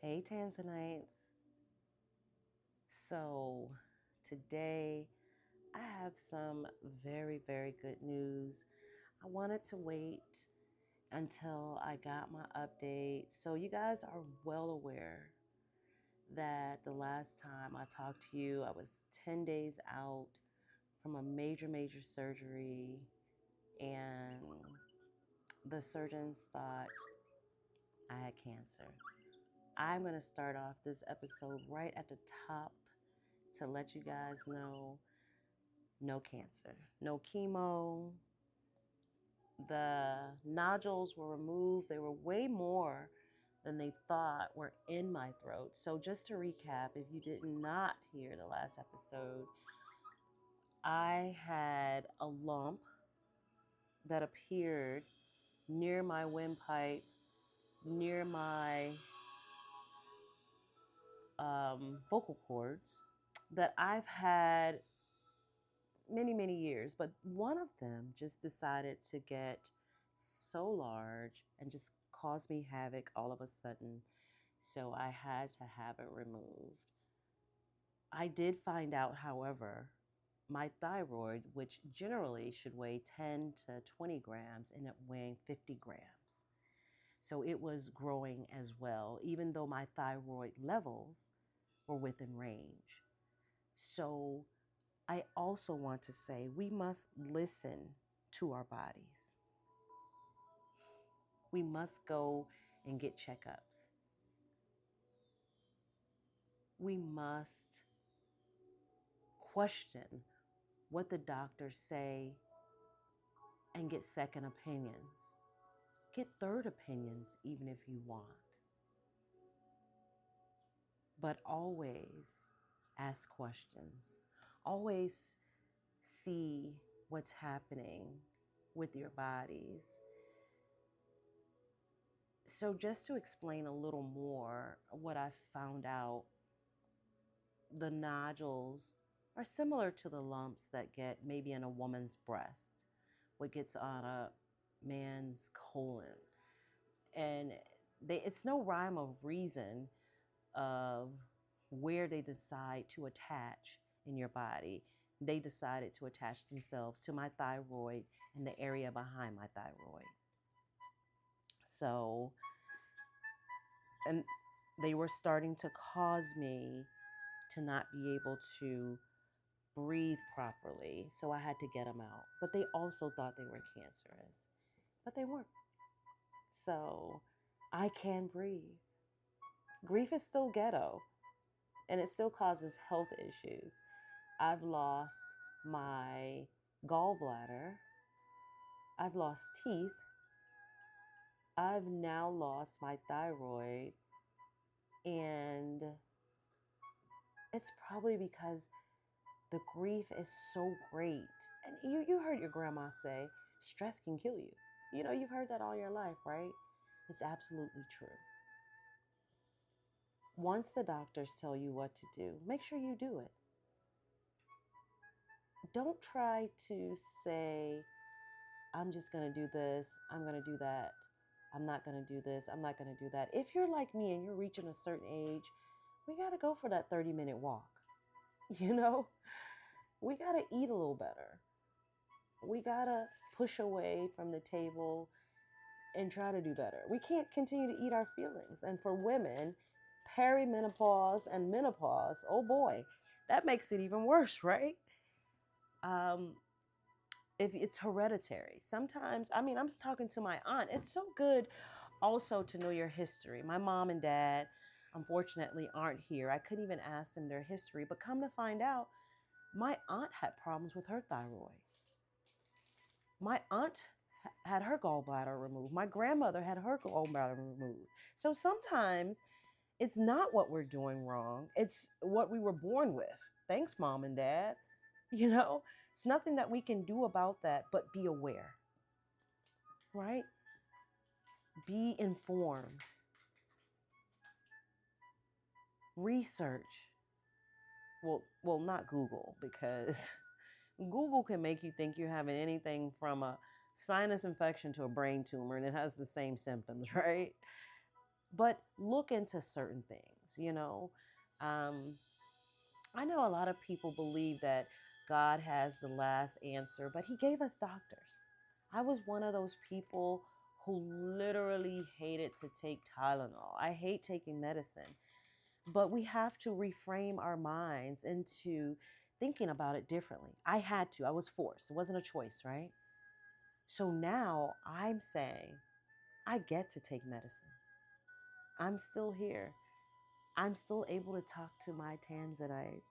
Hey, Tanzanites. So, today I have some very, very good news. I wanted to wait until I got my update. So, you guys are well aware that the last time I talked to you, I was 10 days out from a major, major surgery, and the surgeons thought I had cancer. I'm going to start off this episode right at the top to let you guys know no cancer, no chemo. The nodules were removed. They were way more than they thought were in my throat. So, just to recap, if you did not hear the last episode, I had a lump that appeared near my windpipe, near my vocal cords, that I've had many, many years, but one of them just decided to get so large and just cause me havoc all of a sudden. So I had to have it removed. I did find out, however, my thyroid, which generally should weigh 10 to 20 grams, ended up weighing 50 grams. So it was growing as well, even though my thyroid levels were within range. So I also want to say we must listen to our bodies. We must go and get checkups. We must question what the doctors say and get second opinions. Get third opinions even if you want. But always ask questions. Always see what's happening with your bodies. So, just to explain a little more, what I found out, the nodules are similar to the lumps that get maybe in a woman's breast, what gets on a man's colon. And it's no rhyme of reason of where they decide to attach in your body. They decided to attach themselves to my thyroid and the area behind my thyroid. So, and they were starting to cause me to not be able to breathe properly. So I had to get them out. But they also thought they were cancerous, but they weren't. So I can breathe. Grief is still ghetto and it still causes health issues. I've lost my gallbladder. I've lost teeth. I've now lost my thyroid. And it's probably because the grief is so great. And you heard your grandma say, stress can kill you. You know, you've heard that all your life, right? It's absolutely true. Once the doctors tell you what to do, make sure you do it. Don't try to say, I'm just going to do this, I'm going to do that, I'm not going to do this, I'm not going to do that. If you're like me and you're reaching a certain age, we got to go for that 30-minute walk. You know, we got to eat a little better. We got to push away from the table and try to do better. We can't continue to eat our feelings. And for women, perimenopause and menopause, oh boy, that makes it even worse, right? Um, if it's hereditary, sometimes, I mean, I'm just talking to my aunt. It's so good also to know your history. My mom and dad, unfortunately, aren't here. I couldn't even ask them their history, but come to find out, my aunt had problems with her thyroid. My aunt had her gallbladder removed. My grandmother had her gallbladder removed. So sometimes it's not what we're doing wrong, it's what we were born with. Thanks, mom and dad. You know, it's nothing that we can do about that, but be aware, right? Be informed, research. Well, not Google, because Google can make you think you're having anything from a sinus infection to a brain tumor and it has the same symptoms, right? but look into certain things. Um, I know a lot of people believe that God has the last answer, but He gave us doctors. I was one of those people who literally hated to take Tylenol. I hate taking medicine, but we have to reframe our minds into thinking about it differently. I had to, I was forced. It wasn't a choice, right? So now I'm saying I get to take medicine. I'm still here. I'm still able to talk to my Tanzanites.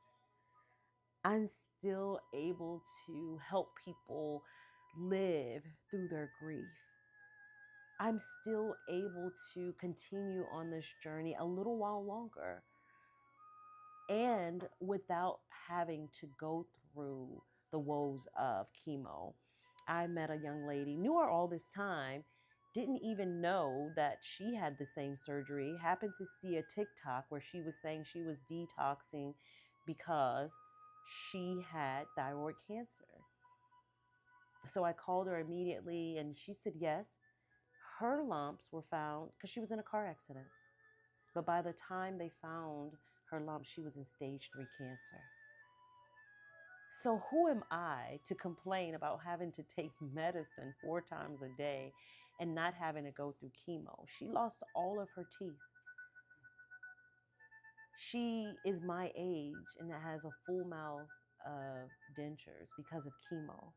I'm still able to help people live through their grief. I'm still able to continue on this journey a little while longer and without having to go through the woes of chemo. I met a young lady, knew her all this time, didn't even know that she had the same surgery, happened to see a TikTok where she was saying she was detoxing because she had thyroid cancer. So I called her immediately and she said yes. Her lumps were found because she was in a car accident. But by the time they found her lumps, she was in stage 3 cancer. So who am I to complain about having to take medicine 4 times a day and not having to go through chemo? She lost all of her teeth. She is my age and has a full mouth of dentures because of chemo.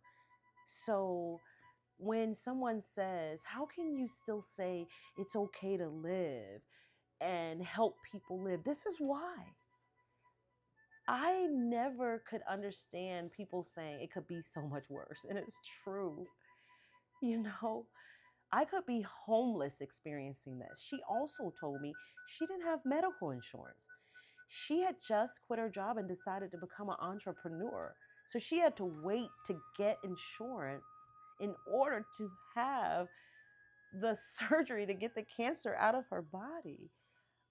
So when someone says, how can you still say it's okay to live and help people live? This is why. I never could understand people saying it could be so much worse. And it's true. You know, I could be homeless experiencing this. She also told me she didn't have medical insurance. She had just quit her job and decided to become an entrepreneur. So she had to wait to get insurance in order to have the surgery to get the cancer out of her body.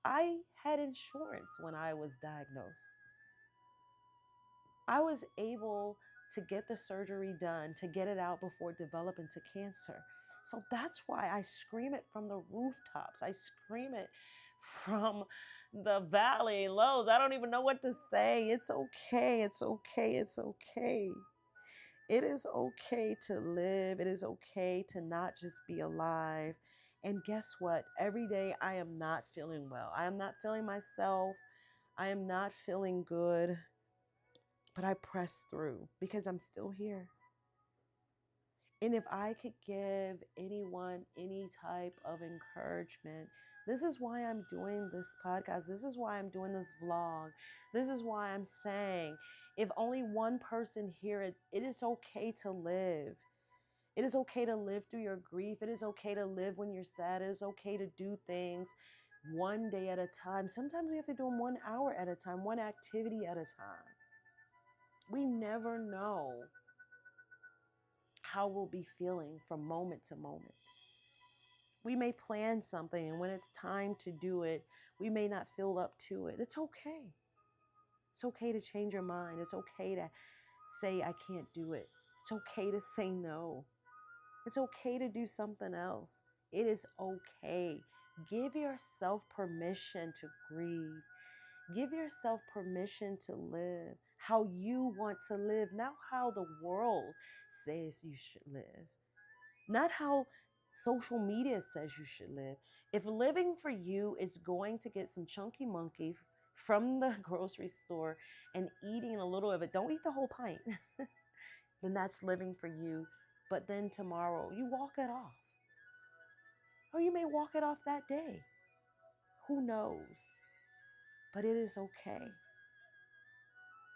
I had insurance when I was diagnosed. I was able to get the surgery done, to get it out before it developed into cancer. So that's why I scream it from the rooftops. I scream it from the valley lows. I don't even know what to say. It's okay. It's okay. It's okay. It is okay to live. It is okay to not just be alive. And guess what? Every day I am not feeling well. I am not feeling myself. I am not feeling good. But I press through because I'm still here. And if I could give anyone any type of encouragement, this is why I'm doing this podcast. This is why I'm doing this vlog. This is why I'm saying if only one person hear it, it is okay to live. It is okay to live through your grief. It is okay to live when you're sad. It is okay to do things one day at a time. Sometimes we have to do them 1 hour at a time, one activity at a time. We never know how we'll be feeling from moment to moment. We may plan something, and when it's time to do it, we may not feel up to it. It's okay. It's okay to change your mind. It's okay to say, I can't do it. It's okay to say no. It's okay to do something else. It is okay. Give yourself permission to grieve. Give yourself permission to live how you want to live, not how the world says you should live, not how social media says you should live. If living for you is going to get some chunky monkey from the grocery store and eating a little of it, don't eat the whole pint, then that's living for you. But then tomorrow you walk it off. Or you may walk it off that day. Who knows? But it is okay.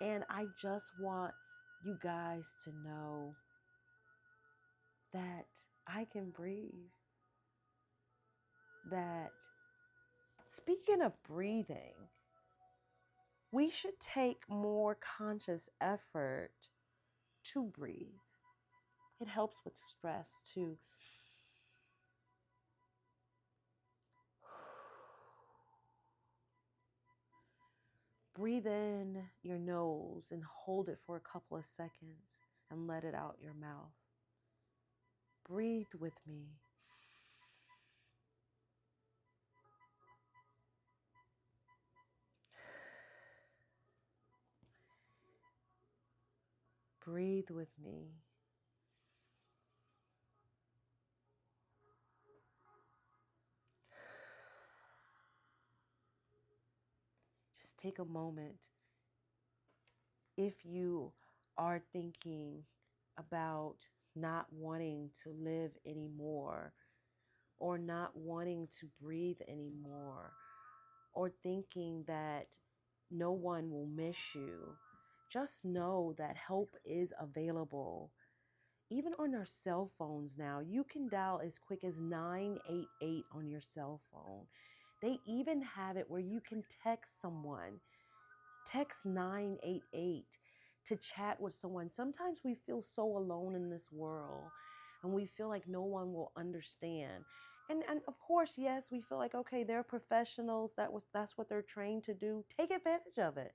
And I just want you guys to know that I can breathe. That speaking of breathing, we should take more conscious effort to breathe. It helps with stress too. Breathe in your nose and hold it for a couple of seconds and let it out your mouth. Breathe with me. Breathe with me. Just take a moment. If you are thinking about not wanting to live anymore, or not wanting to breathe anymore, or thinking that no one will miss you, just know that help is available. Even on our cell phones now, you can dial as quick as 988 on your cell phone. They even have it where you can text someone. Text 988 to chat with someone. Sometimes we feel so alone in this world and we feel like no one will understand. And of course, yes, we feel like, okay, they're professionals. That's what they're trained to do. Take advantage of it.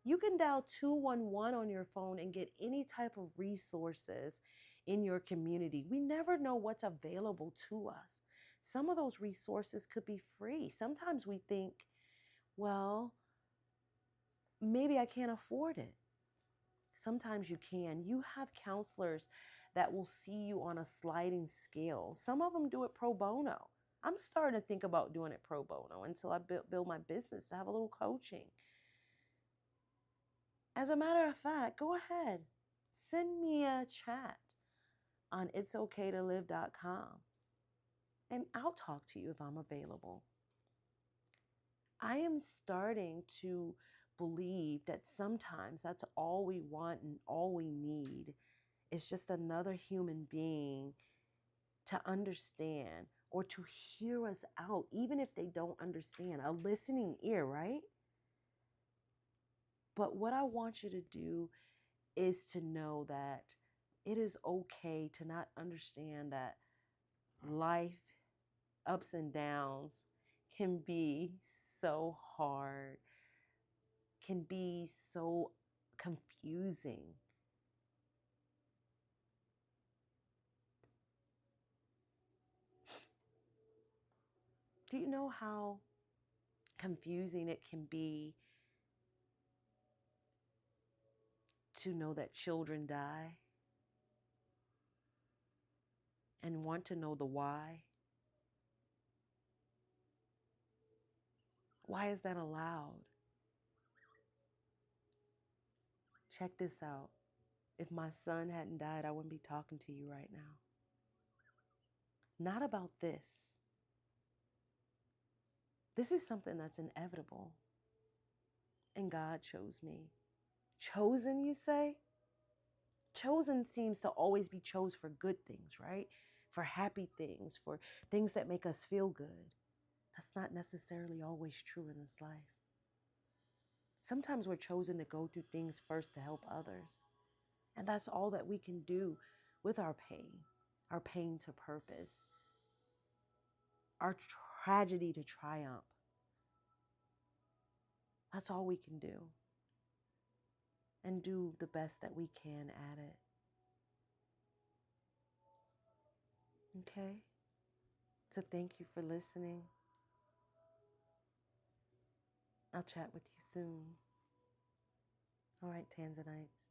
You can dial 211 on your phone and get any type of resources in your community. We never know what's available to us. Some of those resources could be free. Sometimes we think, well, maybe I can't afford it. Sometimes you can. You have counselors that will see you on a sliding scale. Some of them do it pro bono. I'm starting to think about doing it pro bono until I build my business to have a little coaching. As a matter of fact, go ahead. Send me a chat on itsokaytolive.com and I'll talk to you if I'm available. I am starting to believe that sometimes that's all we want and all we need is just another human being to understand or to hear us out, even if they don't understand. A listening ear, right? But what I want you to do is to know that it is okay to not understand that life, ups and downs, can be so hard, can be so confusing. Do you know how confusing it can be to know that children die and want to know the why? Why is that allowed? Check this out. If my son hadn't died, I wouldn't be talking to you right now. Not about this. This is something that's inevitable. And God chose me. Chosen, you say? Chosen seems to always be chose for good things, right? For happy things, for things that make us feel good. That's not necessarily always true in this life. Sometimes we're chosen to go through things first to help others. And that's all that we can do with our pain to purpose, our tragedy to triumph. That's all we can do. And do the best that we can at it. Okay? So thank you for listening. I'll chat with you soon. All right, Tanzanites.